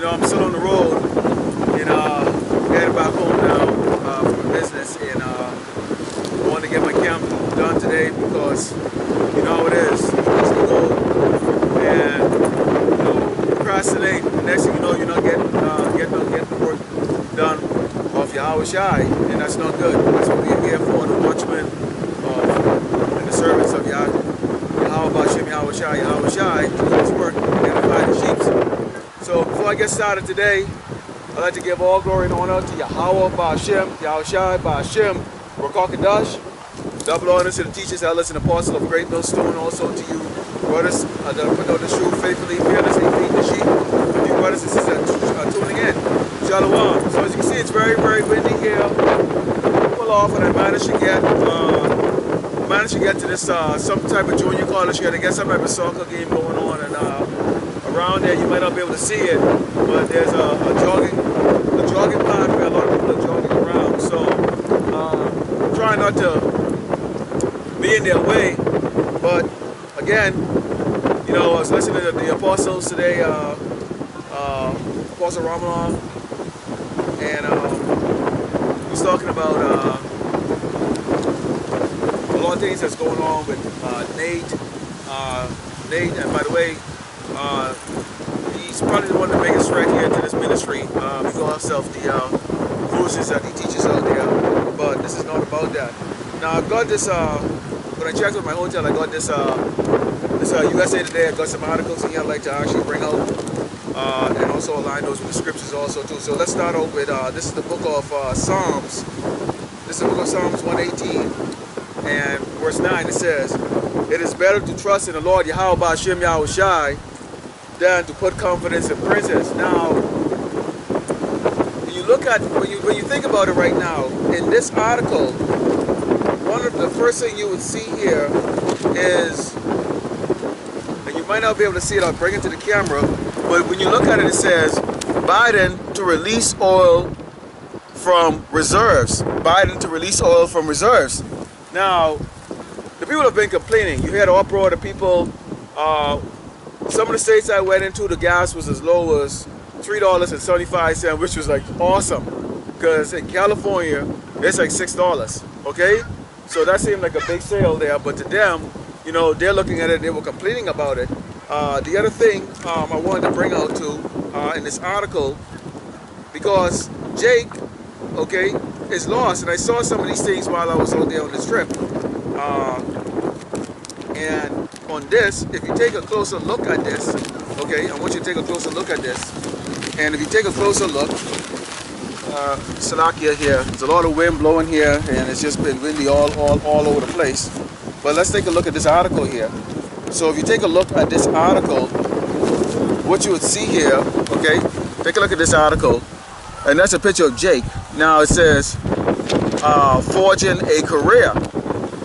I'm still on the road and headed back home now from business, and I want to get my camp done today because you know how it is. It's the goal, and procrastinate. The next thing you know, you're not getting the work done off your hour shy, and that's not good. That's what we're here for, the watchman in the service of Yahweh Shai, to do his work and edify the sheep. So before I get started today, I'd like to give all glory and honor to Yahweh Ba'Shem, Yahweh Shai Ba'Shem, Rakakadash. Double honors to the teachers, elders, and apostles of Great Millstone. Also to you, brothers that put out the shoe faithfully, fearlessly, feed the sheep. To you, brothers and sisters tuning in. Shalom. So as you can see, it's very, very windy here. Pull off, and I managed to get to this some type of junior college here. They get some type of soccer game going on, and around there you might not be able to see it, but there's a jogging path where a lot of people are jogging around. So trying not to be in their way, but again, I was listening to the apostles today, Apostle Ramalan, and he was talking about a lot of things that's going on with Nate, and by the way, he's probably the one that makes threat here to this ministry. We call ourselves the foolishness that he teaches out there, but this is not about that. Now I've got this, when I checked with my hotel, I got this USA Today. I got some articles here I'd like to actually bring out, and also align those with the scriptures also too. So let's start out with, this is the book of Psalms. This is the book of Psalms 118, and verse 9, it says, "It is better to trust in the Lord Yahweh Ba'Shem Yahweh Shai than to put confidence in princes." Now, when you look at, when you think about it right now, in this article, one of the first thing you would see here is, and you might not be able to see it, I'll bring it to the camera, but when you look at it, it says, Biden to release oil from reserves. Biden to release oil from reserves. Now, the people have been complaining. You hear the uproar of the people. Some of the states I went into, the gas was as low as $3.75, which was like awesome. Because in California, it's like $6, okay? So that seemed like a big sale there, but to them, they're looking at it, they were complaining about it. The other thing I wanted to bring out too, in this article, because Jake, okay, is lost, and I saw some of these things while I was out there on this trip. And on this, if you take a closer look at this, okay, I want you to take a closer look at this, and if you take a closer look, Salakia here, there's a lot of wind blowing here, and it's just been windy all over the place. But let's take a look at this article here. So if you take a look at this article, what you would see here, okay, take a look at this article, and that's a picture of Jake. Now it says, forging a career.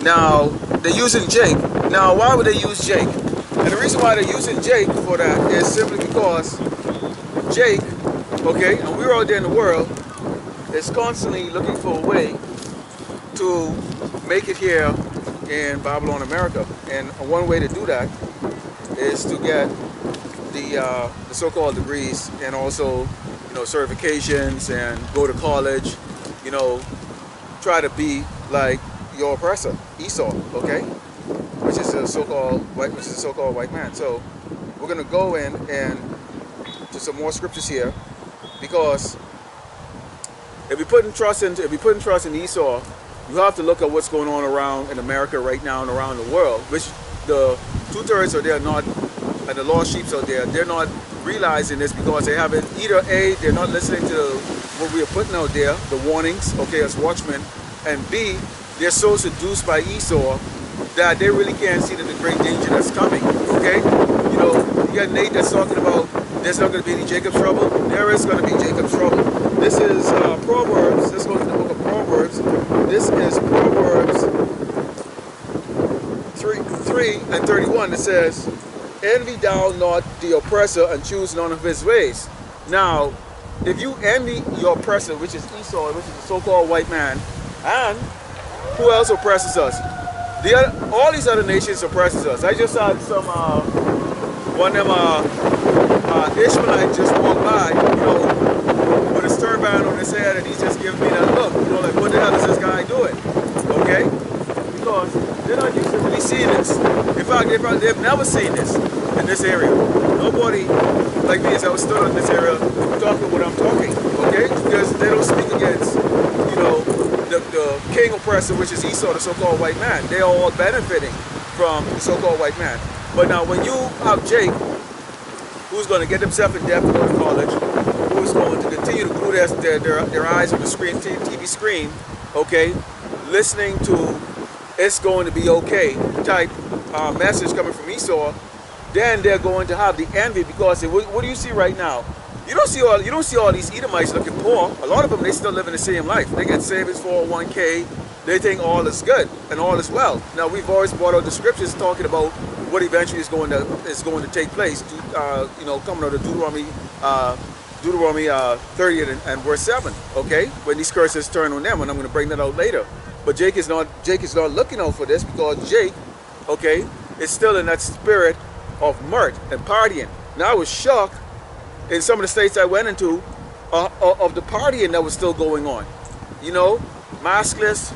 Now, they're using Jake. Now, why would they use Jake? And the reason why they're using Jake for that is simply because Jake, okay, and we're out there in the world, is constantly looking for a way to make it here in Babylon, America. And one way to do that is to get the so-called degrees, and also, certifications, and go to college, try to be like your oppressor, Esau, okay, which is a so-called white man. So we're gonna go in and to some more scriptures here, because if you're putting trust in Esau, you have to look at what's going on around in America right now and around the world, which the 2/3 are there not, and the lost sheep out there, they're not realizing this because they haven't, either A, they're not listening to what we are putting out there, the warnings, okay, as watchmen, and B, they're so seduced by Esau that they really can't see the great danger that's coming, okay? You got Nate that's talking about there's not going to be any Jacob's trouble. There is going to be Jacob's trouble. This is Proverbs. This goes in the book of Proverbs. This is Proverbs 3:31. It says, "Envy thou not the oppressor, and choose none of his ways." Now, if you envy your oppressor, which is Esau, which is the so-called white man, and who else oppresses us? All these other nations oppresses us. I just had some one of them Ishmaelites just walked by, they've never seen this in this area. Nobody like me has ever stood in this area talking what I'm talking, okay? Because they don't speak against, you know, the king oppressor, which is Esau, the so-called white man. They are all benefiting from the so-called white man. But now when you have Jake, who's going to get himself in debt to go to college, who's going to continue to glue their eyes on the screen, TV screen, okay, listening to "it's going to be okay" type message coming from Esau, then they're going to have the envy because what do you see right now? You don't see all these Edomites looking poor. A lot of them, they still live in the same life. They get savings 401k. They think all is good and all is well. Now we've always brought out the scriptures talking about what eventually is going to take place. You know, coming out of Deuteronomy 30 and verse 7. Okay, when these curses turn on them, and I'm going to bring that out later. But Jake is not looking out for this because Jake, okay, is still in that spirit of mirth and partying. Now I was shocked in some of the states I went into of the partying that was still going on. You know, maskless,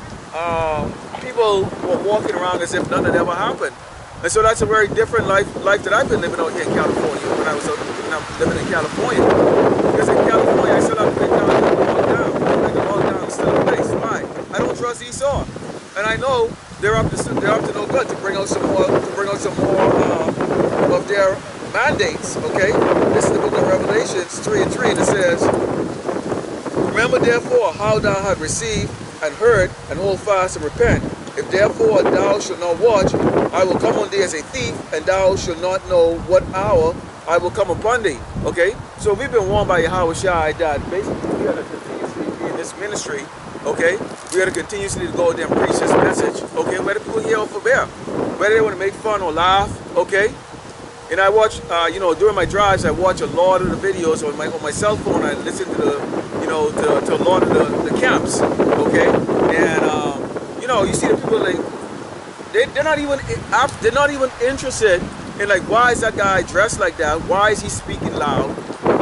people were walking around as if none had ever happened. And so that's a very different life that I've been living out here in California when I'm living in California. Because in California I still have to pay down like the lockdown is still in place. Why? I don't trust Esau. And I know they're up to no good to bring out some more of their mandates, okay? This is the book of Revelations 3:3 that says, "Remember therefore how thou hast received and heard, and hold fast and repent. If therefore thou shalt not watch, I will come on thee as a thief, and thou shalt not know what hour I will come upon thee." Okay? So we've been warned by Yahweh Shai that basically we are to continuously be in this ministry, okay? We are to continuously go out there and preach this message, okay? Whether people hear or forbear, whether they want to make fun or laugh, okay? And I watch, you know, during my drives, I watch a lot of the videos on my cell phone. I listen to the, you know, to a lot of the camps, okay? And you know, you see the people like they're not even interested in like, why is that guy dressed like that? Why is he speaking loud?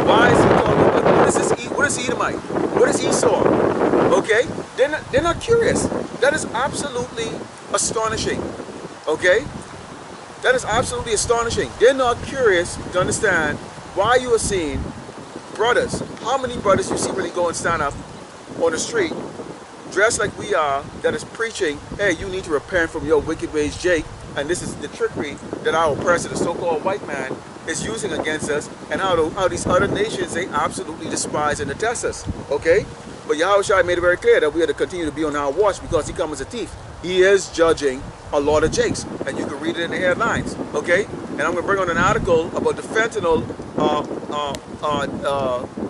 Why is he talking about what is Edomite? What is Esau? Okay, they're not curious. That is absolutely astonishing. Okay. That is absolutely astonishing. They're not curious to understand why you are seeing brothers. How many brothers you see really go and stand up on the street, dressed like we are, that is preaching, hey, you need to repent from your wicked ways, Jake. And this is the trickery that our oppressor, the so-called white man, is using against us, and how these other nations, they absolutely despise and detest us. Okay? But Yahweh Shai made it very clear that we have to continue to be on our watch because he comes as a thief. He is judging a lot of Jakes, and you can read it in the headlines, okay? And I'm going to bring on an article about the fentanyl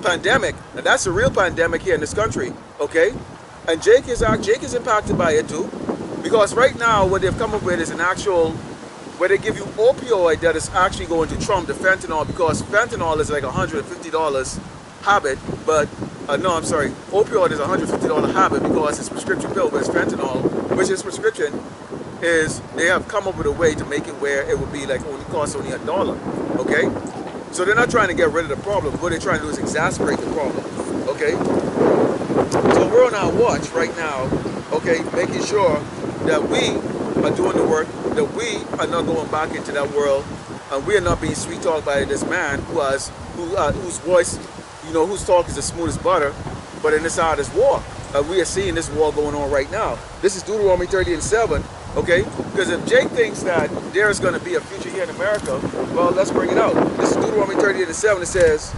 pandemic, and that's a real pandemic here in this country, okay? And Jake is impacted by it too, because right now what they've come up with is an actual, where they give you opioid that is actually going to trump the fentanyl, because fentanyl is like $150 habit, but no, I'm sorry, opioid is a $150 habit because it's prescription pill, but it's fentanyl, which is prescription, is they have come up with a way to make it where it would be like cost only $1, okay? So they're not trying to get rid of the problem. What they're trying to do is exacerbate the problem, okay? So we're on our watch right now, okay, making sure that we are doing the work, that we are not going back into that world, and we are not being sweet talked by this man whose voice, you know, whose talk is as smooth as butter, but in this hour, this war. We are seeing this war going on right now. This is Deuteronomy 30 and 7, okay? Because if Jake thinks that there's going to be a future here in America, well, let's bring it out. This is Deuteronomy 30 and 7. It says,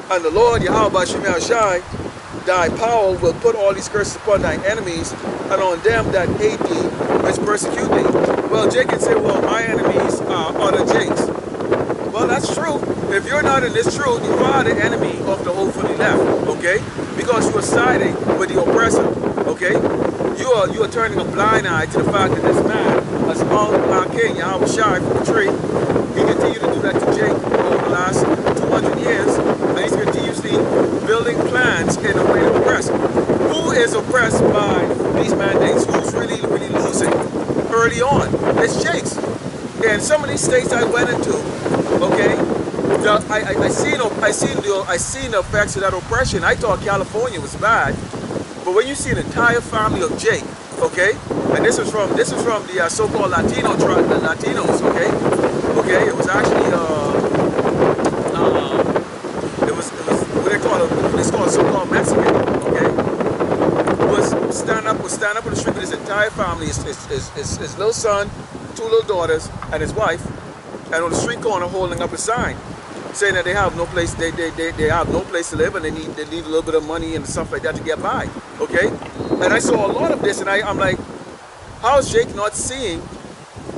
"And the Lord, Yahweh Shai Shai, thy power will put all these curses upon thine enemies, and on them that hate thee, which persecute thee." Well, Jake can say, well, my enemies are the Jakes. Well, that's true. If you're not in this truth, you are the enemy of the hopefully left, okay? Because you are siding with the oppressor, okay? You are turning a blind eye to the fact that this man has hung our king, Yahweh Shai, from the tree. He continued to do that to Jake over the last 200 years, and he's continuously building plans in a way to oppress. Who is oppressed by these mandates? Who's really losing early on? It's Jakes. In some of these states I went into, okay, I seen the effects of that oppression. I thought California was bad, but when you see an entire family of Jake Okay, and this was from the so-called Latinos. Okay, okay, it was actually it was what they call so-called Mexican. Okay, was stand up on the street with his entire family, his little son, 2 little daughters, and his wife, and on the street corner holding up a sign saying that they have no place, they have no place to live, and they need a little bit of money and stuff like that to get by. Okay, and I saw a lot of this, and I'm like, how is Jake not seeing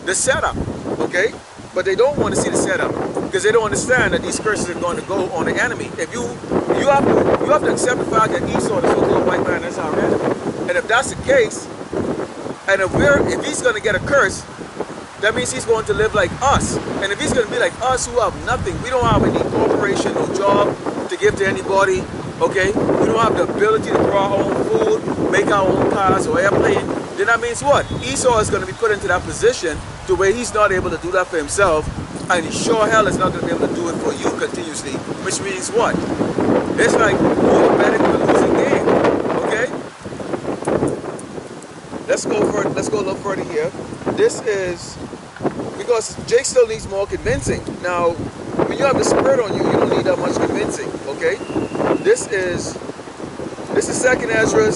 the setup? Okay, but they don't want to see the setup because they don't understand that these curses are going to go on the enemy. If you have to accept the fact that Esau, the so-called white man, is our enemy, and if that's the case, and if he's going to get a curse, that means he's going to live like us. And if he's going to be like us who have nothing, we don't have any corporation, no job to give to anybody, okay? We don't have the ability to grow our own food, make our own cars or airplane, then that means what? Esau is going to be put into that position to where he's not able to do that for himself, and he sure hell is not going to be able to do it for you continuously, which means what? It's like you're betting on a losing game, okay? Let's go a little further here. This is because Jake still needs more convincing. Now, when you have the Spirit on you, you don't need that much convincing. Okay, this is 2nd Ezra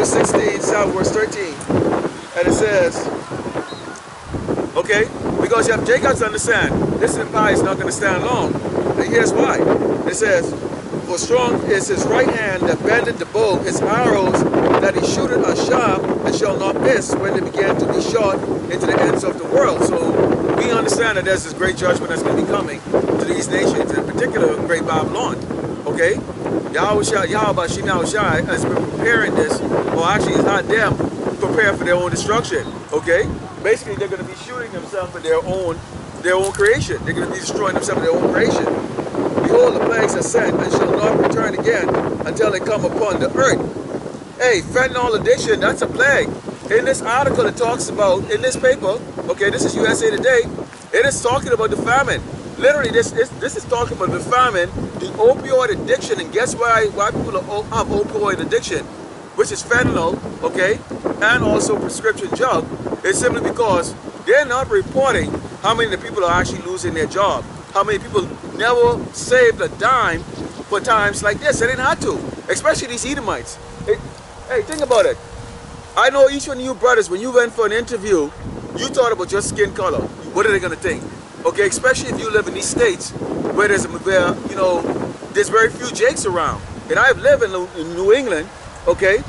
16, south verse 13, and it says, okay, because you have Jake has to understand this empire is not going to stand long, and here's why. It says, for strong is his right hand that bendeth the bow, his arrows that he shooteth are sharp and shall not miss when they begin to be shot into the ends of the world. So we understand that there's this great judgment that's going to be coming to these nations, in particular Great Babylon. Okay? Yahweh Shai has been preparing this, or actually it's not them prepare for their own destruction. Okay? Basically they're going to be shooting themselves in their own creation. They're going to be destroying themselves in their own creation. Behold, the plagues are sent and shall not return again until they come upon the earth. Hey, fentanyl addiction, that's a plague. In this article it talks about, in this paper, okay, this is USA Today, it is talking about the famine. Literally, this is talking about the famine, the opioid addiction, and guess why people have opioid addiction, which is fentanyl, okay, and also prescription drug. It's simply because they're not reporting how many of the people are actually losing their job, how many people never saved a dime for times like this. They didn't have to, especially these Edomites. Hey, think about it. I know each one of you brothers, when you went for an interview, you thought about your skin color. What are they going to think? Okay, especially if you live in these states where there's very few Jakes around. And I've lived in New England, okay,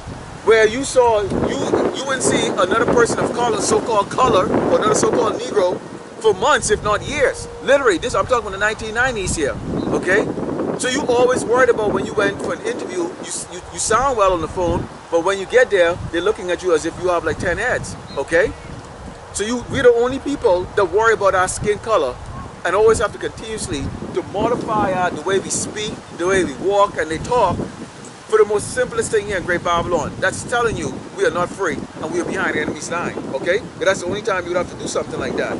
where you wouldn't see another person of color, so-called color, or another so-called Negro for months, if not years. Literally, I'm talking about the 1990s here, okay? So you always worried about when you went for an interview, you sound well on the phone, but when you get there, they're looking at you as if you have like 10 heads, okay? So we're the only people that worry about our skin color and always have to continuously to modify the way we speak, the way we walk and they talk for the most simplest thing here in Great Babylon. That's telling you we are not free and we are behind the enemy's line, okay? But that's the only time you would have to do something like that.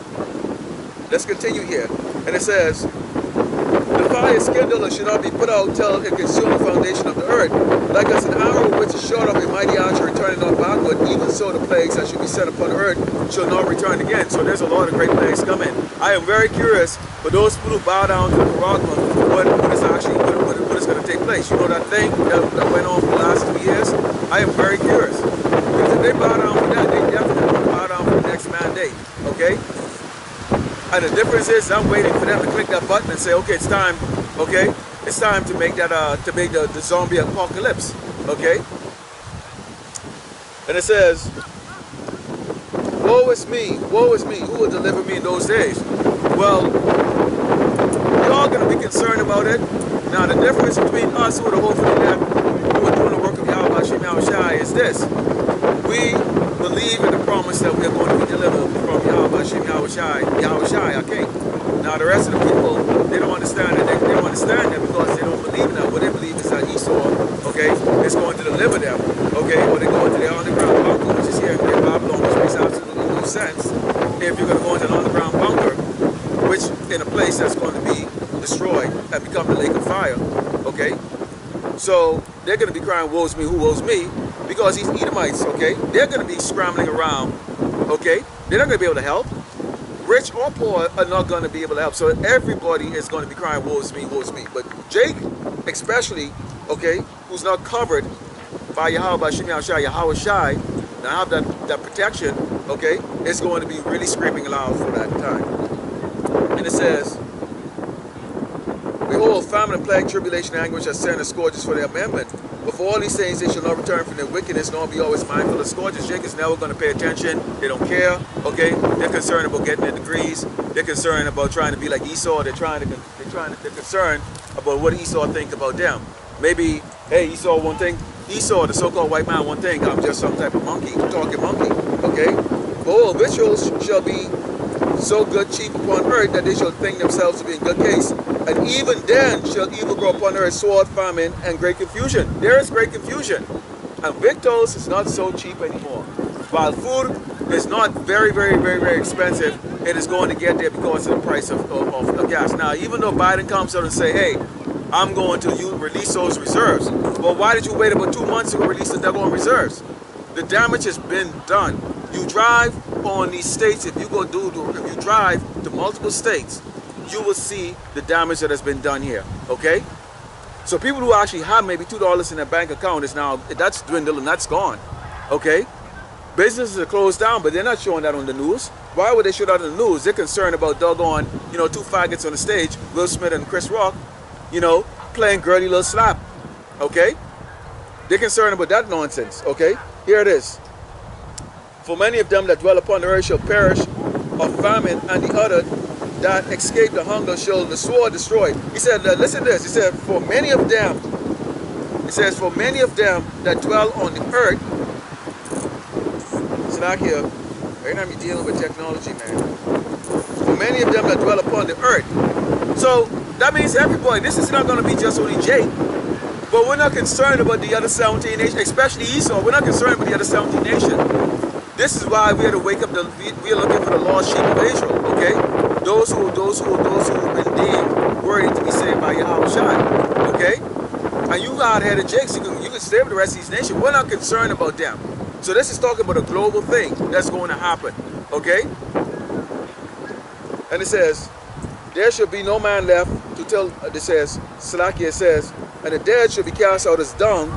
Let's continue here. And it says, the fire kindler should not be put out till it consume the foundation of the earth. Like as an arrow which is shot of a mighty archer returning not backward, even so the plagues that should be sent upon the earth shall not return again. So there's a lot of great plagues coming. I am very curious for those people who bow down to the Paragma, what is going to take place. You know that thing that went on for the last 2 years? I am very curious. Because if they bow down for that, they definitely want to bow down for the next mandate. Okay? And the difference is I'm waiting for them to click that button and say, okay, it's time, okay? It's time to make that the zombie apocalypse, okay? And it says, woe is me, who will deliver me in those days? Well, you're all gonna be concerned about it. Now the difference between us who are the hopefully left, who are doing the work of Yahweh is this. We believe in the promise that we are going to be delivered from Yahweh Shai, our King. Now the rest of the people, they don't understand that. They don't understand that because they don't believe in that. What they believe is that Esau, okay, is going to deliver them, okay, or they go into their underground bunker, which is here in Great Babylon, which makes absolutely no sense. If you're going to go into an underground bunker, which in a place that's going to be destroyed and become the lake of fire, okay. So they're going to be crying, woe's me, who woe's me? because these Edomites, okay, they're going to be scrambling around, okay? They're not going to be able to help. Rich or poor are not going to be able to help. So everybody is going to be crying, woe is me, woe is me. But Jake, especially, okay, who's not covered by Yahweh Shai, now have that protection, okay, is going to be really screaming loud for that time. And it says, behold, famine and plague, tribulation, and anguish, are sent as scourges for their amendment. But for all these things, they shall not return from their wickedness, nor be always mindful of scourges. Jake is never going to pay attention. They don't care, okay? They're concerned about getting their degrees. They're concerned about trying to be like Esau. They're concerned about what Esau think about them. Maybe, hey, Esau won't think, Esau, the so-called white man, won't think I'm just some type of monkey, talking monkey, okay? Behold, victuals shall be so good cheap upon earth that they shall think themselves to be in good case. And even then shall evil grow upon earth, sword, famine, and great confusion. There is great confusion. And victuals is not so cheap anymore. While food is not very, very, very, very expensive, it is going to get there because of the price of gas. Now, even though Biden comes out and say, hey, I'm going to release those reserves. Well, why did you wait about 2 months to release the daggone reserves? The damage has been done. You drive on these states, if you drive to multiple states, you will see the damage that has been done here, okay? So people who actually have maybe $2 in their bank account is now, that's dwindling, that's gone, okay? Businesses are closed down, but they're not showing that on the news. Why would they show that on the news? They're concerned about doggone, you know, two faggots on the stage, Will Smith and Chris Rock, you know, playing Girly Little Slap, okay? They're concerned about that nonsense, okay? Here it is. For many of them that dwell upon the earth shall perish of famine, and the other that escape the hunger shall the sword destroy. He said, listen to this. He said, for many of them, it says, for many of them that dwell on the earth. It's not here. Right now, I'm dealing with technology, man. For many of them that dwell upon the earth. So that means everybody. This is not going to be just only Jake. But we're not concerned about the other 17 nations, especially Esau. We're not concerned about the other 17 nations. This is why we had to wake up. We are looking for the lost sheep of Israel. Okay, those who have been deemed worthy to be saved by Yahweh Shai. Okay, and you hard-headed Jakes, you can stay with the rest of these nations. We're not concerned about them. So this is talking about a global thing that's going to happen. Okay, and it says, there shall be no man left to tell. It says, Salakia says, and the dead shall be cast out as dung.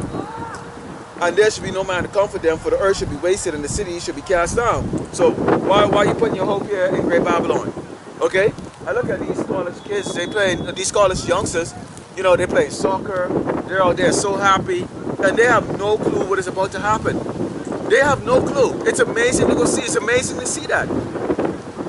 And there should be no man to comfort them, for the earth should be wasted and the city should be cast down. So why are you putting your hope here in Great Babylon? Okay? I look at these college kids, they playing, these college youngsters, you know, they play soccer, they're out there so happy, and they have no clue what is about to happen. They have no clue. It's amazing to go see, it's amazing to see that.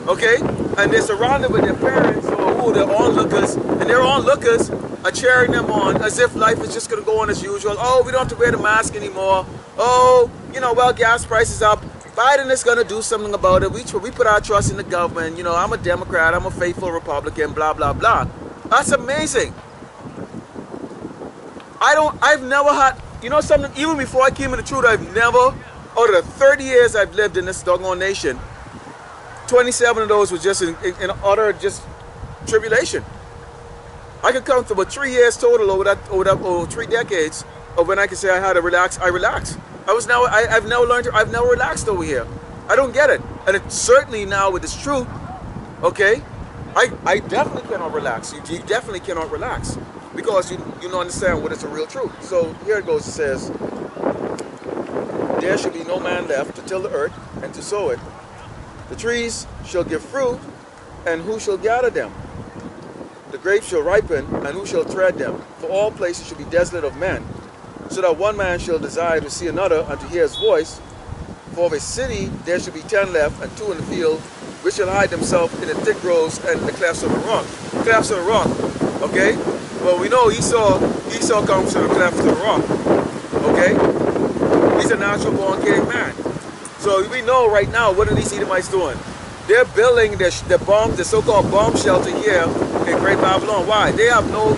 Okay? And they're surrounded with their parents, or they're onlookers, and their onlookers are cheering them on as if life is just going to go on as usual. Oh, we don't have to wear the mask anymore. Oh, you know, well, gas prices up. Biden is going to do something about it. We put our trust in the government. You know, I'm a Democrat. I'm a faithful Republican, blah, blah, blah. That's amazing. I've never had, you know something, even before I came in the truth, I've never, out of the 30 years I've lived in this doggone nation, 27 of those was just in utter just tribulation. I could count about 3 years total over 3 decades of when I can say I had to relax. I relaxed. I've never relaxed over here. I don't get it. And it's certainly now with this truth, okay, I definitely cannot relax. You definitely cannot relax because you don't understand what is the real truth. So here it goes. It says, there shall be no man left to till the earth and to sow it. The trees shall give fruit, and who shall gather them? The grapes shall ripen, and who shall tread them? For all places shall be desolate of men, so that one man shall desire to see another and to hear his voice. For of a city there shall be 10 left, and 2 in the field, which shall hide themselves in the thick groves and the clefts of the rock. Clefts of the rock, okay? Well, we know Esau comes from the clefts of the rock, okay? He's a natural born caveman. So we know right now, what are these Edomites doing? They're building the so-called bomb shelter here in Great Babylon. Why? They have no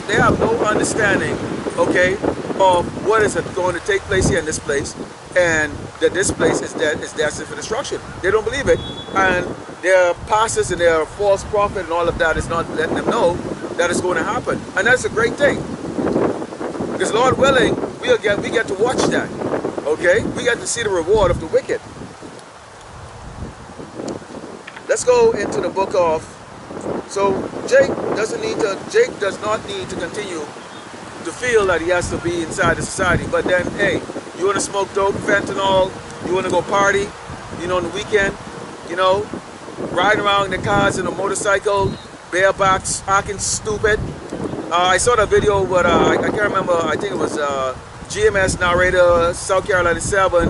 understanding, okay, of what is going to take place here in this place, and that this place is destined for destruction. They don't believe it, and their pastors and their false prophet and all of that is not letting them know that it's going to happen, and that's a great thing, because Lord willing, we get to watch that. Okay, we got to see the reward of the wicked. Let's go into the book of. So Jake does not need to continue to feel that he has to be inside the society. But then, hey, you want to smoke dope, fentanyl, you want to go party, on the weekend, riding around in the cars and a motorcycle, barebacks, acting stupid. I saw that video, but I can't remember. I think it was GMS narrator, South Carolina 7,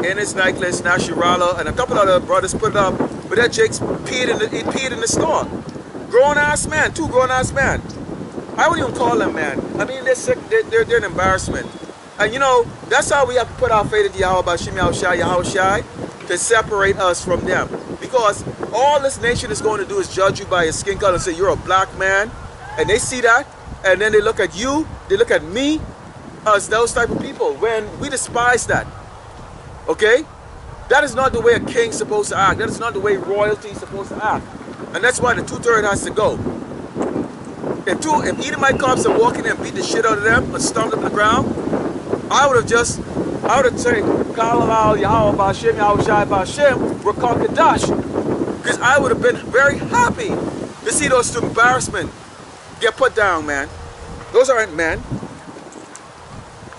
Amos, Nashirala, and a couple other brothers put it up. But that Jake's peed in the store. Grown ass man, 2 grown ass men. I wouldn't even call them man. I mean, they're sick. They're an embarrassment. And that's how we have to put our faith in Yahweh Bashim Yahushai to separate us from them. Because all this nation is going to do is judge you by your skin color and say you're a black man. And they see that, and then they look at you, they look at me as those type of people. When we despise that. Okay? That is not the way a king's supposed to act. That is not the way royalty is supposed to act. And that's why the 2/3 has to go. If Edomite cops are walking and beat the shit out of them and stomped them to the ground, I would have said, Kalal Yahweh Bashim Yahushai Bashim Rakal Kadash. Because I would have been very happy to see those 2 embarrassment get put down, man. Those aren't men.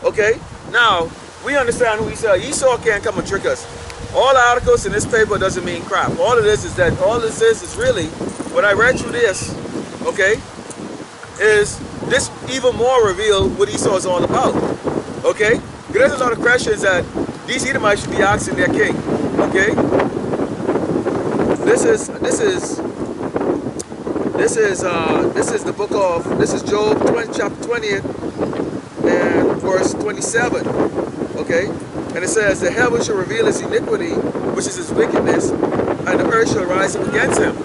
Okay? Now, we understand who Esau. Esau can't come and trick us. All the articles in this paper doesn't mean crap. All this is really, when I read through this, okay, is this even more reveal what Esau is all about. Okay? Because there's a lot of questions that these Edomites should be asking their king. Okay? This is the book of, this is Job 20, chapter 20 and verse 27. Okay? And it says, the heaven shall reveal his iniquity, which is his wickedness, and the earth shall rise up against him.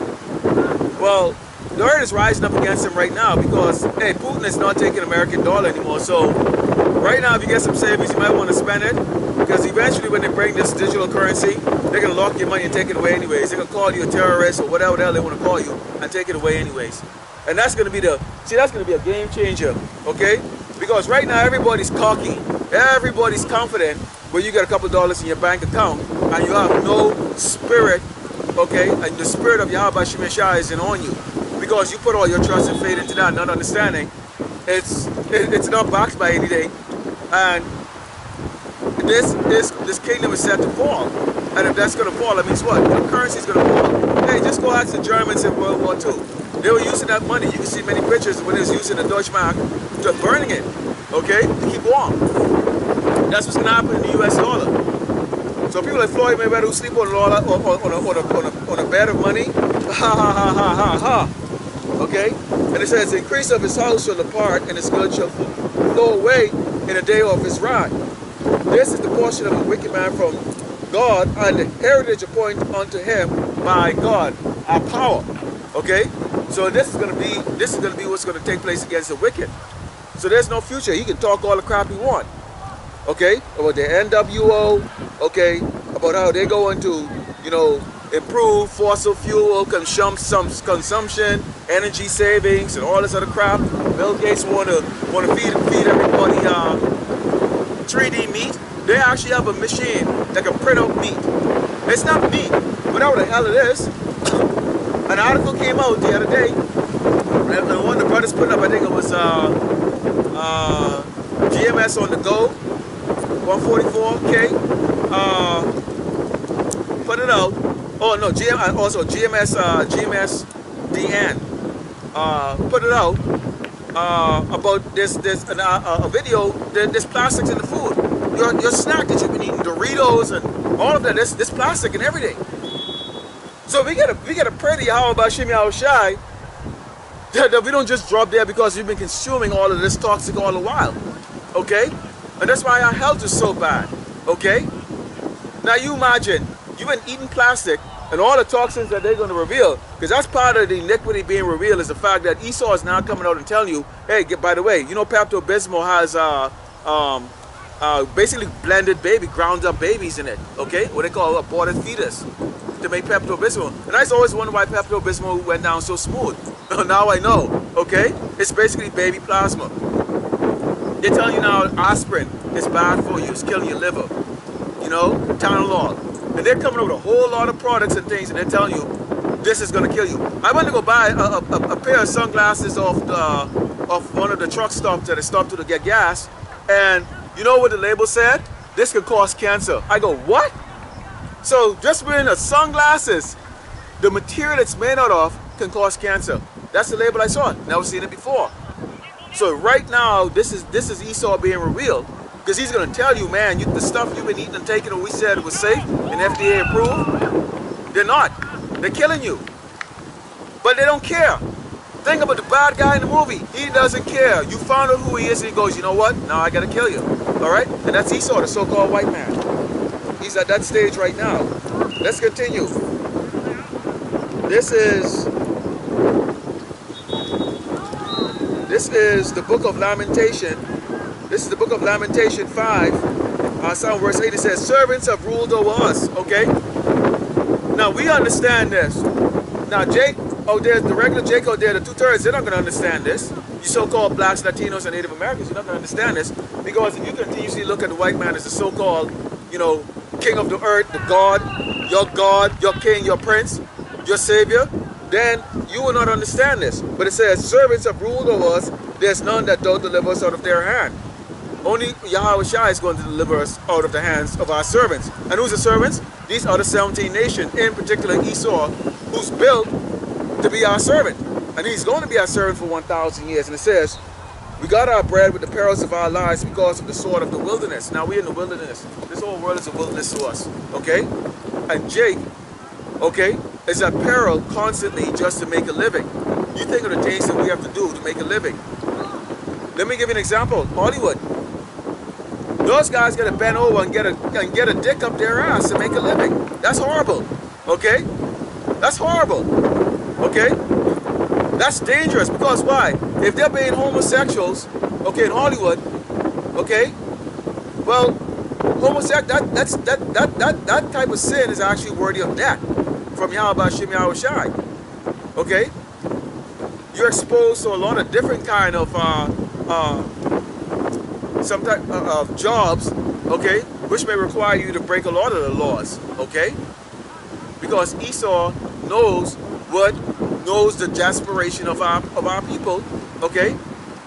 Well, the earth is rising up against him right now because, hey, Putin is not taking American dollar anymore. So right now, if you get some savings, you might want to spend it, because eventually when they bring this digital currency, they're going to lock your money and take it away anyways. They're going to call you a terrorist or whatever the hell they want to call you and take it away anyways. And that's going to be that's going to be a game changer, okay? Because right now, everybody's cocky. Everybody's confident, but you got a couple dollars in your bank account and you have no spirit, okay? And the spirit of Yahweh Shemeshah isn't on you because you put all your trust and faith into that, not understanding it's not backed by anything. And this kingdom is set to fall. And if that's going to fall, that means what? Your currency is going to fall. Hey, just go ask the Germans in World War II. They were using that money. You can see many pictures when they was using the Deutschmark, to burning it, okay, to keep warm. That's what's going to happen in the U.S. dollar. So people like Floyd Mayweather who sleep on a bed of money, ha ha ha ha ha ha. Okay? And it says, the increase of his house shall depart, and his goods shall flow away in the day of his wrath. This is the portion of a wicked man from God, and the heritage appointed unto him by God, our power. Okay? So this is gonna be what's gonna take place against the wicked. So there's no future. He can talk all the crap he want. Okay? About the NWO, okay, about how they're going to, improve fossil fuel consumption, energy savings, and all this other crap. Bill Gates want to feed everybody 3D meat. They actually have a machine that can print out meat. It's not meat, whatever the hell it is. An article came out the other day, and one of the brothers put up, I think it was GMS on the go, 144K, put it out. Oh no, also GMS DN put it out about a video. There's plastics in the food. Your snack that you've been eating, Doritos and all of that. There's plastic and everything. So we gotta pray to Yahweh Bashim Yahushai that we don't just drop there because we've been consuming all of this toxic all the while. Okay? And that's why our health is so bad. Okay? Now you imagine, you've been eating plastic and all the toxins that they're going to reveal, because that's part of the iniquity being revealed, is the fact that Esau is now coming out and telling you, hey, by the way, Pepto-Bismol has basically blended ground up babies in it, okay? What they call aborted fetus to make Pepto-Bismol. And I always wondered why Pepto-Bismol went down so smooth. Now I know, okay? It's basically baby plasma. They tell you now aspirin it's bad for you, it's killing your liver. You know, Tylenol. And they're coming up with a whole lot of products and things, and they're telling you, this is gonna kill you. I went to go buy a pair of sunglasses off one of the truck stops that I stopped to get gas, and you know what the label said? This could cause cancer. I go, what? So just wearing the sunglasses, the material it's made out of can cause cancer. That's the label I saw. Never seen it before. So right now, this is Esau being revealed, because he's gonna tell you, man, the stuff you've been eating and taking, and we said it was safe and FDA approved, they're not. They're killing you. But they don't care. Think about the bad guy in the movie. He doesn't care. You found out who he is, and he goes, you know what? Now I gotta kill you. All right? And that's Esau, the so-called white man. He's at that stage right now. Let's continue. This is the book of Lamentation. This is the book of Lamentation 5. Psalm verse 8, it says, servants have ruled over us. Okay? Now we understand this. Now there's the regular Jake out there, the 2/3, they're not going to understand this. You so-called blacks, Latinos, and Native Americans, you're not going to understand this, because if you continuously look at the white man as the so-called, you know, king of the earth, the God, your king, your prince, your savior, then you will not understand this. But it says, servants have ruled over us, there's none that don't deliver us out of their hand. Only Yahweh Shai is going to deliver us out of the hands of our servants. And who's the servants? These are the 17 nations, in particular Esau, who's built to be our servant. And he's going to be our servant for 1,000 years. And it says, we got our bread with the perils of our lives because of the sword of the wilderness. Now we're in the wilderness. This whole world is a wilderness to us. Okay? And Jake, okay, is at peril constantly just to make a living. You think of the things that we have to do to make a living. Let me give you an example. Hollywood. Those guys got to bend over and get a dick up their ass to make a living. That's horrible. Okay? That's horrible. Okay? That's dangerous, because why? If they're being homosexuals, okay, in Hollywood, okay, well, that type of sin is actually worthy of death from Yahweh Shem Yahweh Shai. Okay? You're exposed to a lot of different kind of some type of jobs, okay, which may require you to break a lot of the laws, okay? Because Esau knows the desperation of our people, okay?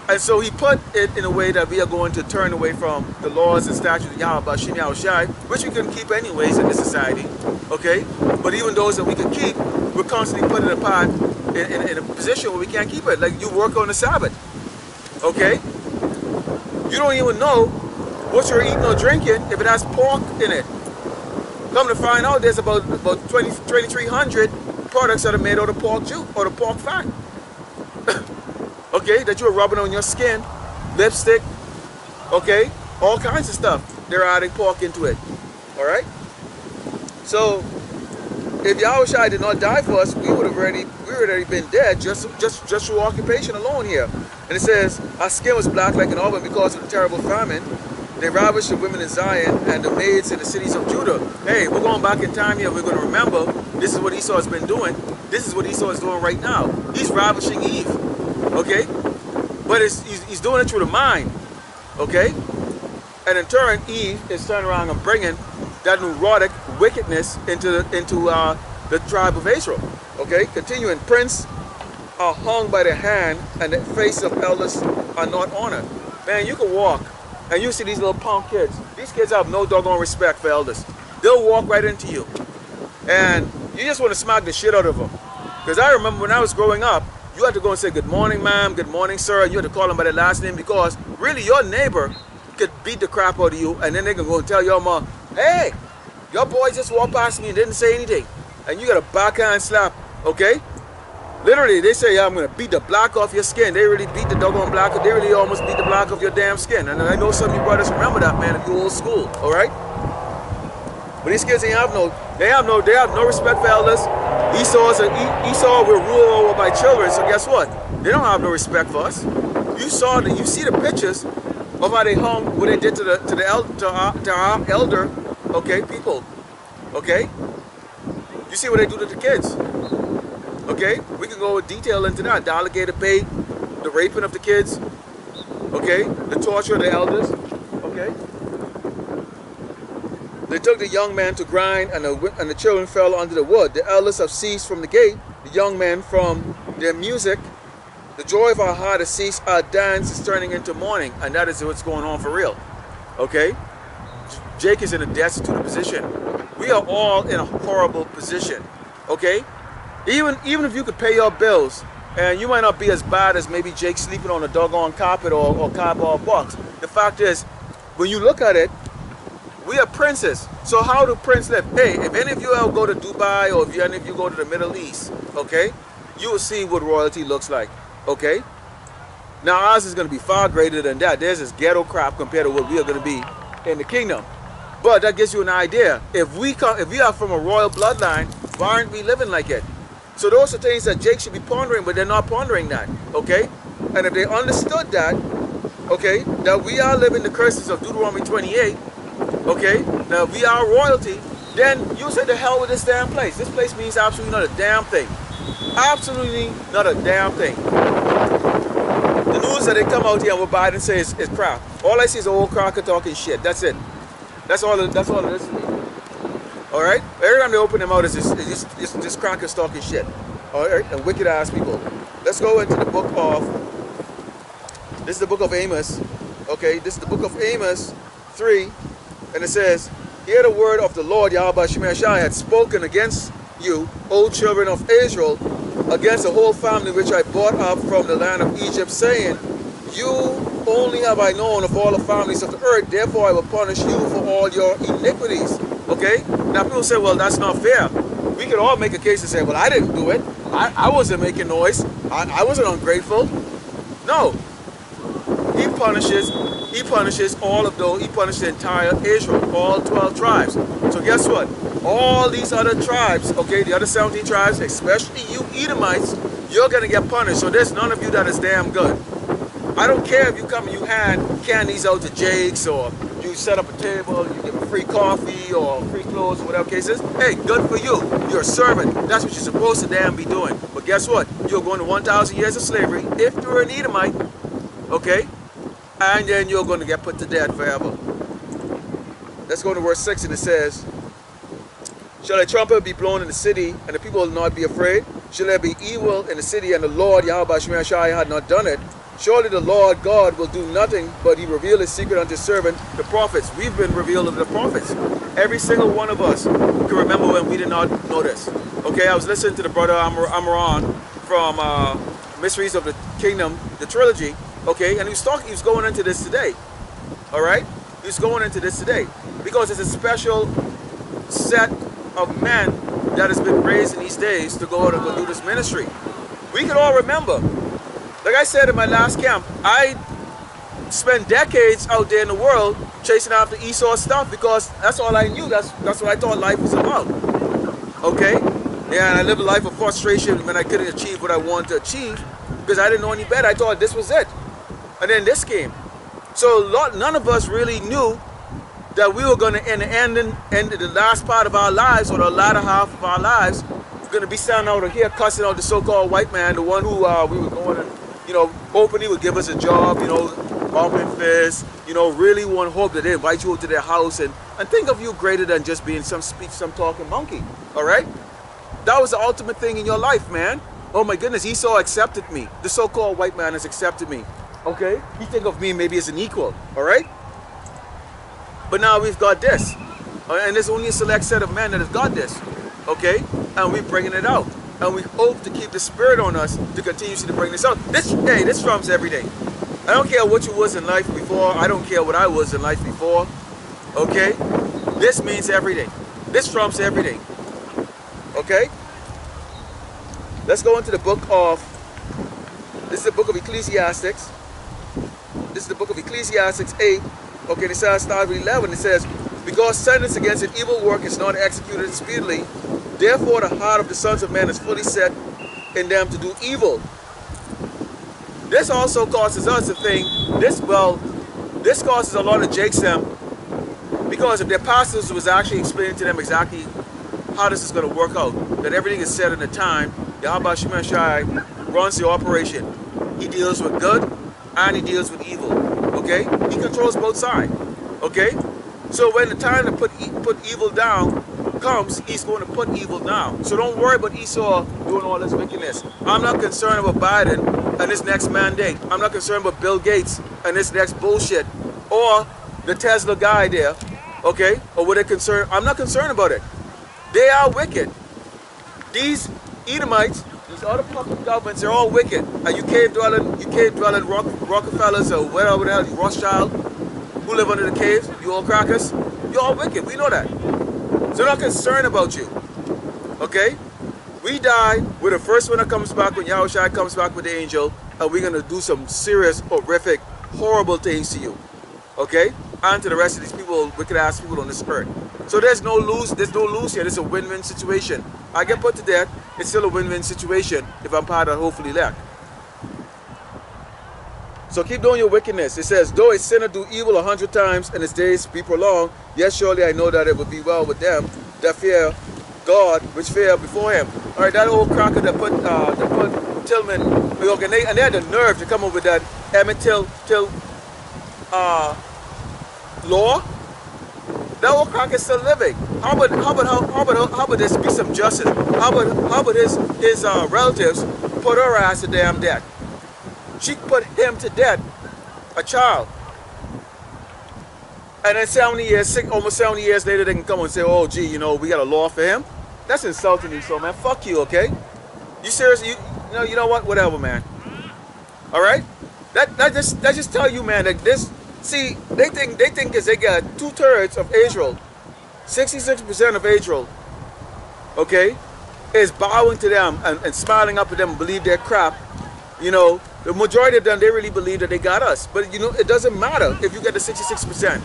And so he put it in a way that we are going to turn away from the laws and statutes of Yahweh Shem Yahweh Shai, which we couldn't keep anyways in this society, okay? But even those that we could keep, we're constantly putting it apart in a position where we can't keep it. Like you work on the Sabbath, okay? You don't even know what you're eating or drinking if it has pork in it. Come to find out, there's about 2,300 products that are made out of pork juice or the pork fat. Okay, that you're rubbing on your skin, lipstick, okay, all kinds of stuff. They're adding pork into it. All right. So if Yahweh Shai did not die for us, we would have already been dead just through occupation alone here. And it says, our skin was black like an oven because of the terrible famine. They ravished the women in Zion and the maids in the cities of Judah. Hey, we're going back in time here. We're going to remember this is what Esau has been doing. This is what Esau is doing right now. He's ravishing Eve. Okay? But he's doing it through the mind. Okay? And in turn, Eve is turning around and bringing that neurotic wickedness into the tribe of Israel. Okay? Continuing. Prince are hung by the hand, and the face of elders are not honored. Man, you can walk, and you see these little punk kids. These kids have no doggone respect for elders. They'll walk right into you. And you just want to smack the shit out of them. Because I remember when I was growing up, you had to go and say, good morning, ma'am, good morning, sir. And you had to call them by their last name, because really your neighbor could beat the crap out of you, and then they can go and tell your mom, hey, your boy just walked past me and didn't say anything. And you got a backhand slap, okay? Literally, they say, yeah, I'm going to beat the black off your skin. They really beat the doggone black. They really almost beat the black off your damn skin. And I know some of you brothers remember that, man, if you're old school, all right? But these kids, they have no respect for elders. Esau will rule over by children. So guess what? They don't have no respect for us. You see the pictures of how they hung, what they did to our elder, okay, people, okay? You see what they do to the kids. Okay, we can go with detail into that. The alligator bait, the raping of the kids, okay, the torture of the elders, okay. They took the young man to grind, and the children fell under the wood. The elders have ceased from the gate, the young men from their music. The joy of our heart has ceased, our dance is turning into mourning. And that is what's going on for real. Okay? Jake is in a destitute position. We are all in a horrible position. Okay? Even if you could pay your bills, and you might not be as bad as maybe Jake sleeping on a doggone carpet or cardboard box. The fact is, when you look at it, we are princes. So how do princes live? Hey, if any of you ever go to Dubai, or if any of you go to the Middle East, okay, you will see what royalty looks like. Okay? Now ours is going to be far greater than that. There's this ghetto crap compared to what we are going to be in the kingdom. But that gives you an idea. If we are from a royal bloodline, why aren't we living like it? So those are things that Jake should be pondering, but they're not pondering that. Okay? And if they understood that, okay, that we are living the curses of Deuteronomy 28, okay, now we are royalty, then you say the hell with this damn place. This place means absolutely not a damn thing. Absolutely not a damn thing. The news that they come out here and what Biden says is crap. All I see is an old crocker talking shit. That's it. That's all it is to me. Alright? Every time they open their mouth is this crackers talking shit. Alright? And wicked ass people. Let's go into the book of, this is the book of Amos. Okay? This is the book of Amos 3. And it says, hear the word of the Lord, Yahweh Shemashai had spoken against you, O children of Israel, against the whole family which I brought up from the land of Egypt, saying, you only have I known of all the families of the earth, therefore I will punish you for all your iniquities. Okay? Now people say, well, that's not fair. We could all make a case and say, well, I didn't do it. I wasn't making noise. I wasn't ungrateful. No. He punishes all of those. He punished the entire Israel, all 12 tribes. So guess what? All these other tribes, okay, the other 17 tribes, especially you Edomites, you're going to get punished. So there's none of you that is damn good. I don't care if you come and you hand candies out to Jake's, or you set up a table, you give them free coffee or free clothes or whatever case is. Hey, good for you. You're a servant. That's what you're supposed to damn be doing. But guess what? You're going to 1,000 years of slavery if you're an Edomite, okay? And then you're going to get put to death forever. Let's go to verse 6, and it says, shall a trumpet be blown in the city, and the people will not be afraid? Shall there be evil in the city, and the Lord Yahweh Shemashai had not done it? Surely the Lord God will do nothing, but he revealed his secret unto his servant, the prophets. We've been revealed to the prophets. Every single one of us can remember when we did not know this. Okay, I was listening to the brother Amaran from Mysteries of the Kingdom, the trilogy. Okay, and he was going into this today. All right, he was going into this today because it's a special set of men that has been raised in these days to go out and go do this ministry. We can all remember. Like I said in my last camp, I spent decades out there in the world chasing after Esau stuff because that's all I knew. That's what I thought life was about. Okay, yeah, and I lived a life of frustration when I couldn't achieve what I wanted to achieve because I didn't know any better. I thought this was it. And then this came. So none of us really knew that we were going to end the last part of our lives, or the latter half of our lives, going to be standing out here cussing out the so-called white man, the one who we were going to, you know, hoping he would give us a job, you know, bumping fists, you know, really want to hope that they invite you to their house and think of you greater than just being some speech, some talking monkey. All right? That was the ultimate thing in your life, man. Oh my goodness, Esau accepted me. The so-called white man has accepted me. Okay? He think of me maybe as an equal. All right? But now we've got this. And there's only a select set of men that have got this. Okay? And we're bringing it out. And we hope to keep the spirit on us to continue to bring this out. This trumps every day. I don't care what you was in life before. I don't care what I was in life before. Okay? This means every day. This trumps every day. Okay? Let's go into the book of, this is the book of Ecclesiastics. This is the book of Ecclesiastics 8. Okay, it says, start with 11. It says, because sentence against an evil work is not executed speedily, therefore the heart of the sons of men is fully set in them to do evil. This also causes us to think, this causes a lot of jakes them, because if their pastors was actually explaining to them exactly how this is going to work out, that everything is set in a time, Yahweh Shemashai runs the operation. He deals with good and he deals with evil. Okay? He controls both sides. Okay? So when the time to put evil down comes, he's going to put evil down. So don't worry about Esau doing all this wickedness. I'm not concerned about Biden and his next mandate. I'm not concerned about Bill Gates and his next bullshit, or the Tesla guy there, okay? Or what they're concerned. I'm not concerned about it. They are wicked. These Edomites, these other puppet governments, they're all wicked. And you cave dwelling Rockefellers or whatever the hell, you Rothschild, who live under the caves, you all crackers, you're all wicked. We know that. So they're not concerned about you. Okay? We die with the first one that comes back when Yahushua comes back with the angel, and we're going to do some serious, horrific, horrible things to you. Okay? And to the rest of these people, wicked ass people on this earth. So there's no lose here. It's a win-win situation. I get put to death, it's still a win-win situation if I'm part of hopefully elect. So keep doing your wickedness. It says, though a sinner do evil 100 times and his days be prolonged, yet surely I know that it will be well with them that fear God, which fear before him. All right, that old cracker that put Tillman, and they had the nerve to come up with that Emmett Till law. That old cracker is still living. How about there be some justice? How about his relatives put her ass to damn death? She put him to death, a child. And then 70 years, almost 70 years later, they can come and say, oh, gee, you know, we got a law for him. That's insulting you, so man. Fuck you, okay? You serious? You know what? Whatever, man. All right? That just tell you, man, that this. See, they think because they got 2/3 of Israel, 66% of Israel, okay, is bowing to them and smiling up at them and believe their crap. You know, the majority of them, they really believe that they got us. But, you know, it doesn't matter if you get the 66%.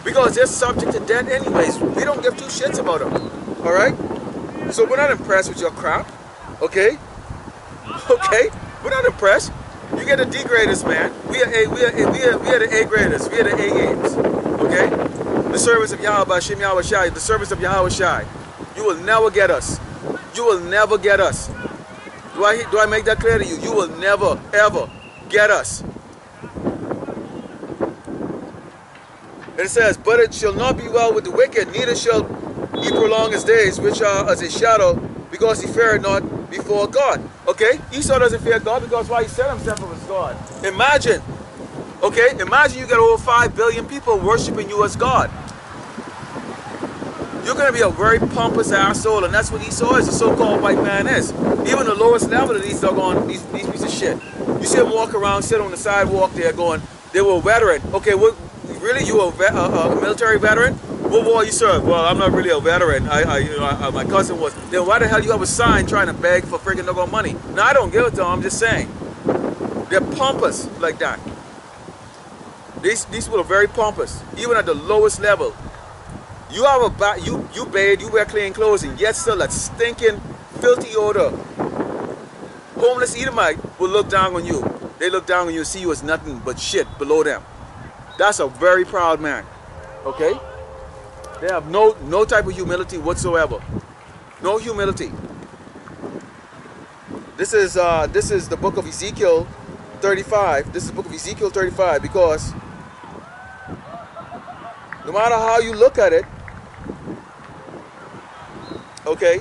Because they're subject to death anyways. We don't give two shits about them. All right? So we're not impressed with your crap. Okay? Okay? We're not impressed. You get the D graders, man. We are the A graders. We are the A games. Okay? The service of Yahweh Shem Yahweh Shai. The service of Yahweh Shai. You will never get us. You will never get us. Do I make that clear to you? You will never, ever get us. And it says, but it shall not be well with the wicked, neither shall he prolong his days, which are as a shadow, because he feared not before God. Okay? Esau doesn't fear God because why he set himself up as God. Imagine. Okay? Imagine you get over 5 billion people worshiping you as God. You're going to be a very pompous asshole, and that's what Esau is, the so-called white man is. Even the lowest level of these doggone, these pieces of shit. You see them walk around, sit on the sidewalk there going, they were a veteran. Okay, what, really? You were a military veteran? What war you served? Well, I'm not really a veteran. My cousin was. Then why the hell you have a sign trying to beg for freaking doggone money? Now, I don't give it to them, I'm just saying. They're pompous like that. These people are very pompous, even at the lowest level. You have a you bathe, you wear clean clothes, and yet still that stinking, filthy odor. Homeless Edomite will look down on you. They look down on you and see you as nothing but shit below them. That's a very proud man. Okay? They have no type of humility whatsoever. No humility. This is the book of Ezekiel 35. This is the book of Ezekiel 35 because no matter how you look at it, okay,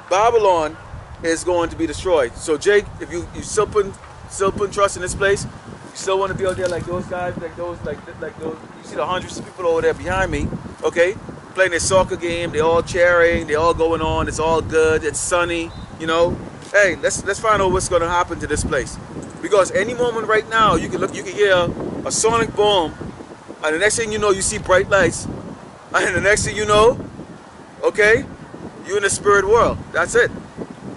Babylon is going to be destroyed. So Jake, if you still put trust in this place, you still want to be out there like those guys, like those. You see the hundreds of people over there behind me, okay, playing their soccer game. They're all cheering. They're all going on. It's all good. It's sunny. You know, hey, let's find out what's going to happen to this place, because any moment right now you can hear a sonic boom, and the next thing you know, you see bright lights, and the next thing you know, okay, you're in the spirit world. That's it.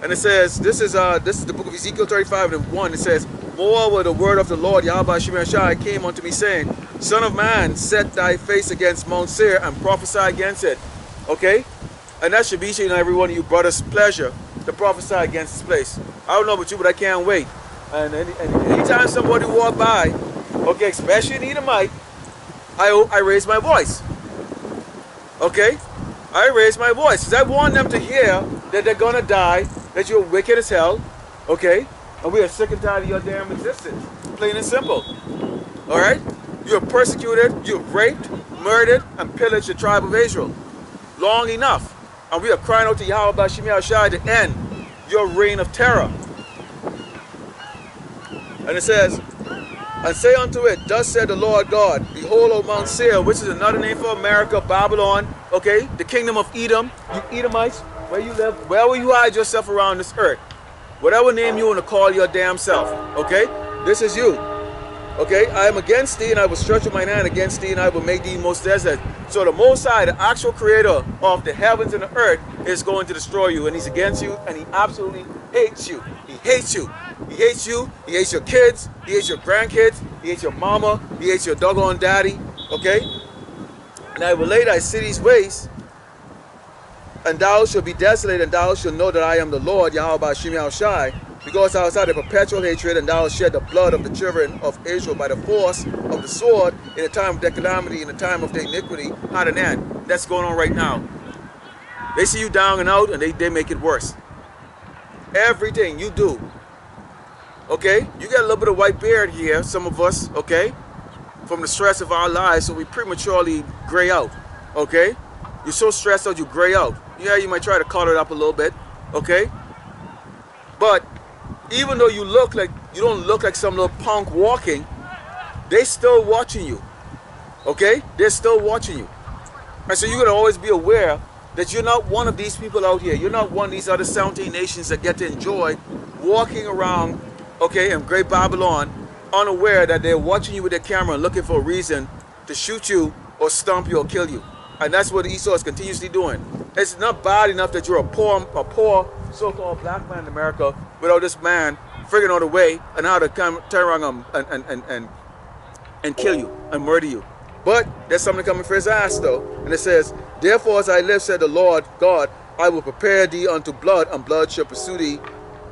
And it says, this is the book of Ezekiel 35 and 1. It says, moreover, the word of the Lord Yahweh Shem Shai came unto me, saying, Son of man, set thy face against Mount Seir and prophesy against it. Okay? And that should be to every one of you brothers' pleasure to prophesy against this place. I don't know about you, but I can't wait. And anytime somebody walk by, okay, especially an Edomite, I raise my voice. Okay? I raise my voice because I want them to hear that they're going to die, that you're wicked as hell, okay? And we are sick and tired of your damn existence. Plain and simple. All right? You have persecuted, you have raped, murdered, and pillaged the tribe of Israel long enough. And we are crying out to Yahweh Bashim Yahushai to end your reign of terror. And it says, and say unto it, thus said the Lord God, behold, O Mount Seir, which is another name for America, Babylon, okay, the kingdom of Edom, you Edomites, where you live, wherever you hide yourself around this earth, whatever name you want to call your damn self, okay, this is you. Okay, I am against thee, and I will stretch out mine hand against thee, and I will make thee most desolate. So the Most High, the actual creator of the heavens and the earth, is going to destroy you, and he's against you, and he absolutely hates you. He hates you. He hates you. He hates your kids. He hates your grandkids. He hates your mama. He hates your doggone daddy. Okay? And I will lay thy cities waste, and thou shalt be desolate, and thou shalt know that I am the Lord, Yahweh Bashim Yahushai. Because thou hast had a perpetual hatred, and thou hast shed the blood of the children of Israel by the force of the sword in the time of their calamity, in the time of their iniquity, had an end. That's going on right now. They see you down and out, and they make it worse. Everything you do, okay? You got a little bit of white beard here, some of us, okay? From the stress of our lives, so we prematurely gray out, okay? You're so stressed out, you gray out. Yeah, you might try to color it up a little bit, okay? But even though you don't look like some little punk walking, they still watching you. Okay? They're still watching you. And so you're going to always be aware that you're not one of these people out here. You're not one of these other 17 nations that get to enjoy walking around, okay, in Great Babylon, unaware that they're watching you with their camera and looking for a reason to shoot you or stomp you or kill you. And that's what Esau is continuously doing. It's not bad enough that you're a poor so-called black man in America without this man figuring out a way and how to come turn around and kill you and murder you. But there's something coming for his ass though. And it says, therefore as I live, said the Lord God, I will prepare thee unto blood, and blood shall pursue thee.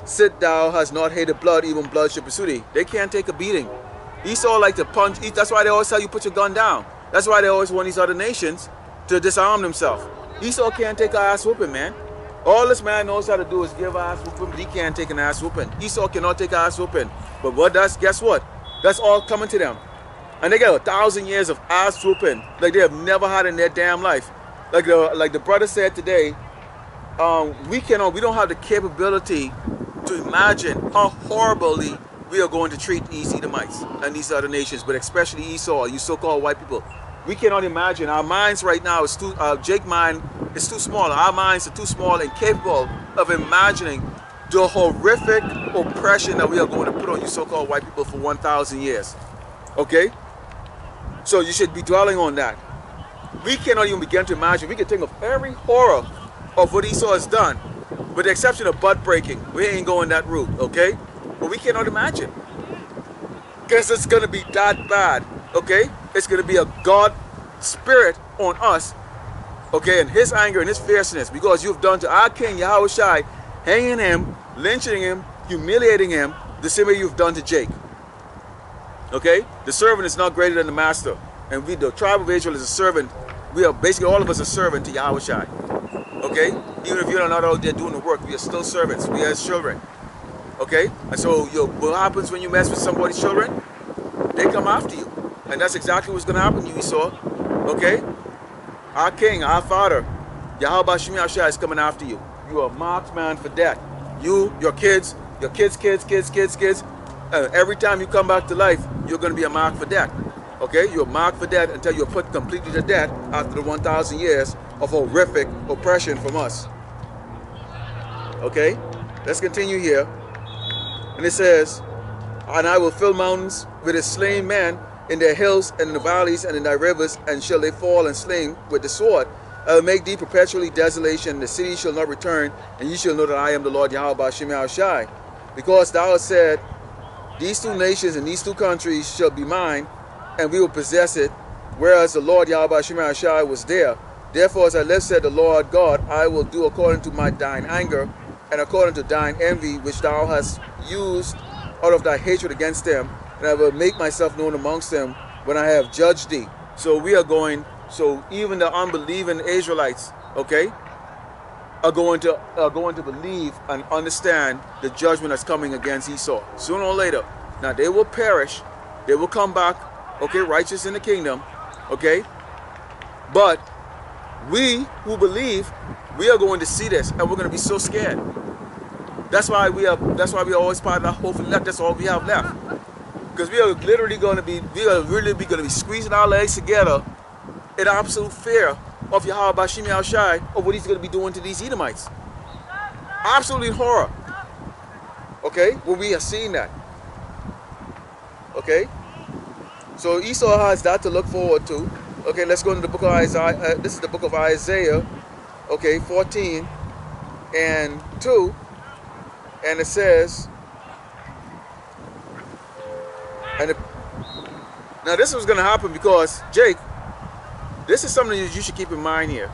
Sit thou hast not hated blood, even blood shall pursue thee. They can't take a beating. Esau like to punch. That's why they always tell you put your gun down. That's why they always want these other nations to disarm themselves. Esau can't take an ass whooping, man. All this man knows how to do is give an ass whooping, but he can't take an ass whooping. Esau cannot take an ass whooping. But guess what? That's all coming to them. And they got 1,000 years of ass whooping like they have never had in their damn life. Like the brother said today, we don't have the capability to imagine how horribly we are going to treat these Edomites and these other nations, but especially Esau, you so-called white people. We cannot imagine. Our minds right now is too, Jake's mind is too small. Our minds are too small and capable of imagining the horrific oppression that we are going to put on you so-called white people for 1,000 years. Okay? So you should be dwelling on that. We cannot even begin to imagine. We can think of every horror of what Esau has done, with the exception of butt breaking. We ain't going that route, okay? But we cannot imagine. Because it's going to be that bad, okay? It's going to be a God spirit on us, okay? And his anger and his fierceness, because you've done to our king, Yahushai, hanging him, lynching him, humiliating him, the same way you've done to Jake. Okay? The servant is not greater than the master. And we, the tribe of Israel, is a servant. We are basically, all of us are servant to Yahushai. Okay? Even if you're not out there doing the work, we are still servants. We are his children. Okay? And so what happens when you mess with somebody's children? They come after you. And that's exactly what's going to happen to you, Esau. Okay? Our king, our father, Yahweh Bashim Yahushai is coming after you. You are a marked man for death. You, your kids, every time you come back to life, you're going to be a mark for death. Okay? You're marked for death until you're put completely to death after the 1,000 years of horrific oppression from us. Okay? Let's continue here. And it says, and I will fill mountains with his slain men in their hills and in the valleys and in thy rivers, and shall they fall and slain with the sword. I will make thee perpetually desolation, the city shall not return, and ye shall know that I am the Lord Yahweh Bashim Yahushai. Because thou hast said, these two nations and these two countries shall be mine, and we will possess it, whereas the Lord Yahweh Bashim Yahushai was there. Therefore, as I live, said the Lord God, I will do according to thine anger, and according to thine envy, which thou hast used out of thy hatred against them, and I will make myself known amongst them when I have judged thee. So we are going, so even the unbelieving Israelites, okay, are going to believe and understand the judgment that's coming against Esau. Sooner or later. Now they will perish, they will come back, okay, righteous in the kingdom, okay? But we who believe, we are going to see this, and we're going to be so scared. That's why we are always part of the hopefully left. That's all we have left. Because we are literally going to be, going to be squeezing our legs together in absolute fear of Yahweh Bashim Yahushai, of what he's going to be doing to these Edomites. Absolutely horror. Okay, when we are seeing that. Okay, so Esau has that to look forward to. Okay, let's go into the book of Isaiah. This is the book of Isaiah. Okay, 14 and 2, and it says, now this was going to happen because Jake, this is something that you should keep in mind here.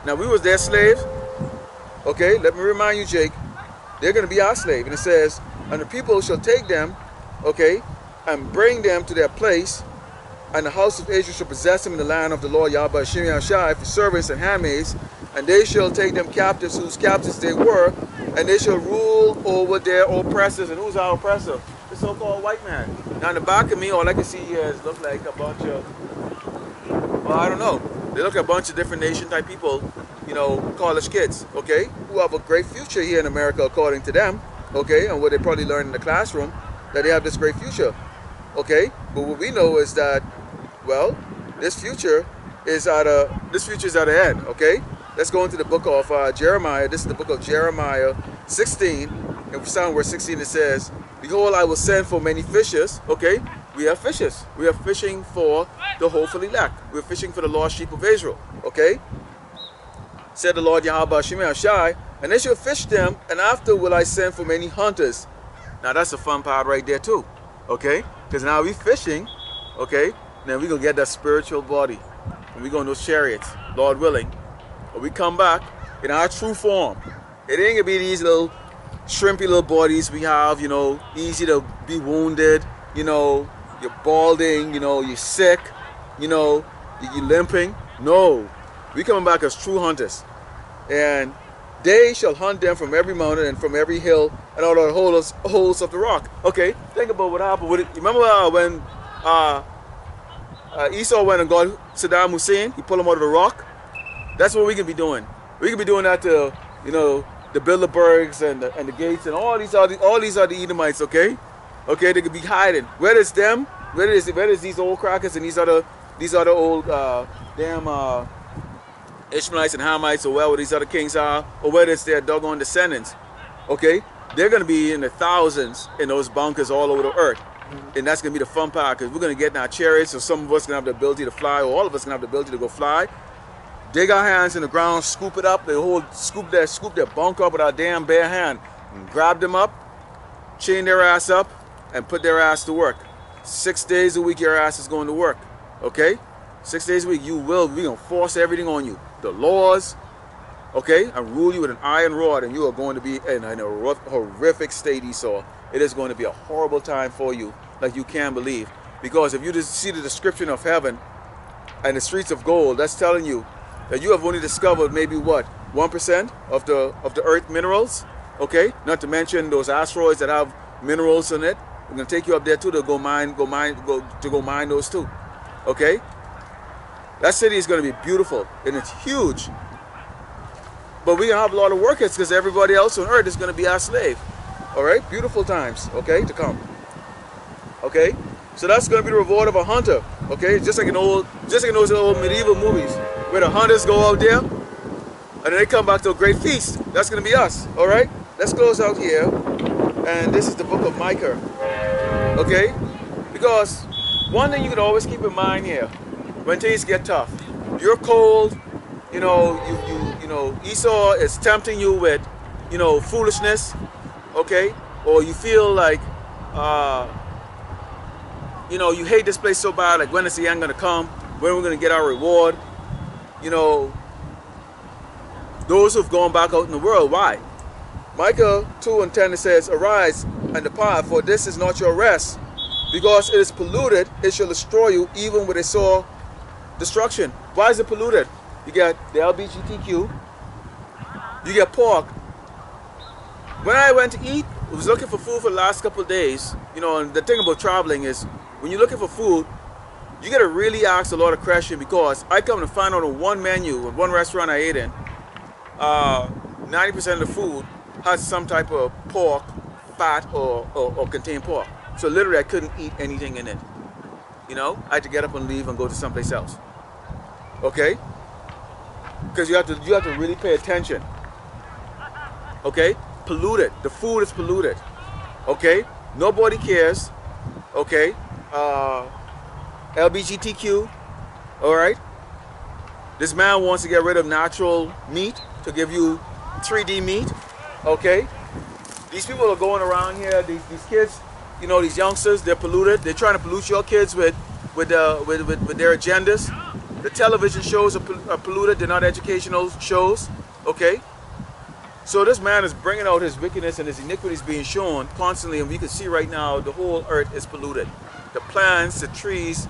Now we was their slaves. Okay, let me remind you, Jake, they're going to be our slave. And it says, and the people shall take them, okay, and bring them to their place, and the house of Israel shall possess them in the land of the Lord Yahweh Shem Yahushai for servants and handmaids, and they shall take them captives, whose captives they were, and they shall rule over their oppressors. And who's our oppressor? The so-called white man. Now in the back of me, all I can see here is look like a bunch of, well, I don't know. They look like a bunch of different nation type people, you know, college kids, okay, who have a great future here in America according to them, okay, and what they probably learned in the classroom, that they have this great future, okay. But what we know is that, well, this future is at an end, okay. Let's go into the book of Jeremiah. This is the book of Jeremiah 16, and starting verse 16, it says, behold, I will send for many fishers, okay. We are fishers. We are fishing for the hopeful elect. We're fishing for the lost sheep of Israel, okay. Said the Lord Yahweh Shem Yahushai, and they shall fish them, and after will I send for many hunters. Now that's a fun part right there too, okay? Because now we fishing, okay? Now we're going to get that spiritual body, and we go in those chariots, Lord willing. When we come back in our true form, it ain't going to be these little shrimpy little bodies we have, you know, easy to be wounded, you know, you're balding, you know, you're sick, you know, you're limping. No, we coming back as true hunters. And they shall hunt them from every mountain and from every hill and all the holes of the rock. Okay, think about what happened with it. Remember when Esau went and got Saddam Hussein? He pulled him out of the rock. That's what we can be doing. We can be doing that to, you know, the Bilderbergs and the Gates and all these are the Edomites. Okay, okay, they could be hiding. Where is them? Where is these old crackers and these other old damn Ishmaelites and Hamites, or wherever these other kings are, or whether it's their doggone descendants, okay? They're going to be in the thousands in those bunkers all over the earth. And that's going to be the fun part, because we're going to get in our chariots, so some of us going to have the ability to fly, or all of us going to have the ability to go fly. Dig our hands in the ground, scoop it up, scoop their bunker up with our damn bare hand, and grab them up, chain their ass up, and put their ass to work. 6 days a week your ass is going to work, okay? 6 days a week, we're going to force everything on you. The laws, okay, and rule you with an iron rod, and you are going to be in a horrific state, Esau. It is going to be a horrible time for you, like you can't believe. Because if you just see the description of heaven and the streets of gold, that's telling you that you have only discovered maybe what, 1% of the earth minerals, okay? Not to mention those asteroids that have minerals in it. We're gonna take you up there too to go mine those too, okay? That city is going to be beautiful, and it's huge. But we're going to have a lot of workers because everybody else on earth is going to be our slave. All right? Beautiful times, okay, to come. Okay? So that's going to be the reward of a hunter. Okay? Just like in those old medieval movies where the hunters go out there and then they come back to a great feast. That's going to be us. All right? Let's close out here. And this is the book of Micah. Okay? Because one thing you can always keep in mind here, when things get tough, you're cold, you know, you know, Esau is tempting you with, you know, foolishness, okay? Or you feel like, you know, you hate this place so bad, like when is the end gonna come? When are we gonna get our reward? You know, those who've gone back out in the world, why? Micah 2:10, it says, arise and depart, for this is not your rest. Because it is polluted, it shall destroy you, even with a sore destruction. Why is it polluted? You get the LGBTQ, you get pork. When I went to eat, I was looking for food for the last couple of days, you know, and the thing about traveling is, when you're looking for food, You gotta really ask a lot of questions, because I come to find out on one menu, in one restaurant I ate in, 90% of the food has some type of pork, fat, or contained pork. So literally I couldn't eat anything in it. You know, I had to get up and leave and go to someplace else. Okay? Because you have to really pay attention. Okay? Polluted. The food is polluted. Okay? Nobody cares. Okay? LGBTQ. Alright? This man wants to get rid of natural meat to give you 3D meat. Okay? These people are going around here, these kids, you know, these youngsters, they're polluted. They're trying to pollute your kids with their agendas. The television shows are polluted. They're not educational shows. Okay? So this man is bringing out his wickedness and his iniquities being shown constantly, and we can see right now the whole earth is polluted. The plants, the trees,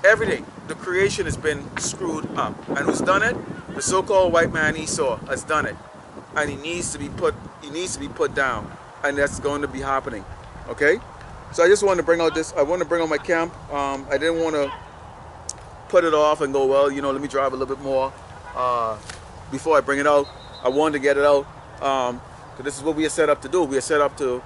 everything. The creation has been screwed up. And who's done it? The so-called white man Esau has done it. And he needs to be put down. And that's going to be happening. Okay? So I just wanted to bring out this. I want to bring out my camp. I didn't want to put it off and go, well, you know, let me drive a little bit more before I bring it out. I wanted to get it out. Because this is what we are set up to do. We are set up to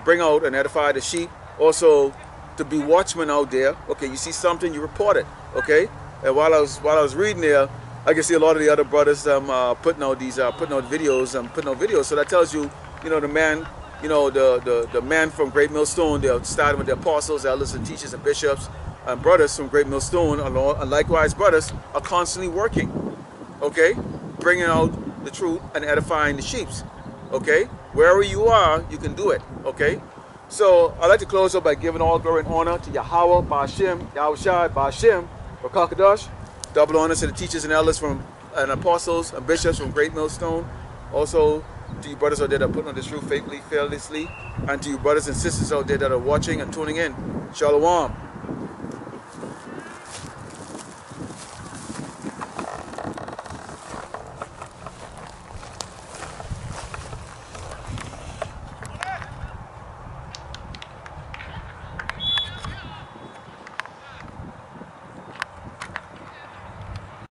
bring out and edify the sheep. Also, to be watchmen out there. Okay, you see something, you report it. Okay? And while I was reading there, I can see a lot of the other brothers putting out videos. So that tells you, you know, the man, you know, the man from Great Millstone, they're starting with the apostles, elders, and teachers, and bishops, and brothers from Great Millstone, and likewise brothers are constantly working. Okay, bringing out the truth and edifying the sheep. Okay, wherever you are, you can do it. Okay, so I'd like to close up by giving all glory and honor to Yahweh, Ba'ashem, Yahushai, Ba'ashem, Rakakadash. Double honor to the teachers and elders and apostles and bishops from Great Millstone. Also to you brothers out there that are putting on this truth faithfully, fearlessly, and to you brothers and sisters out there that are watching and tuning in. Shalom.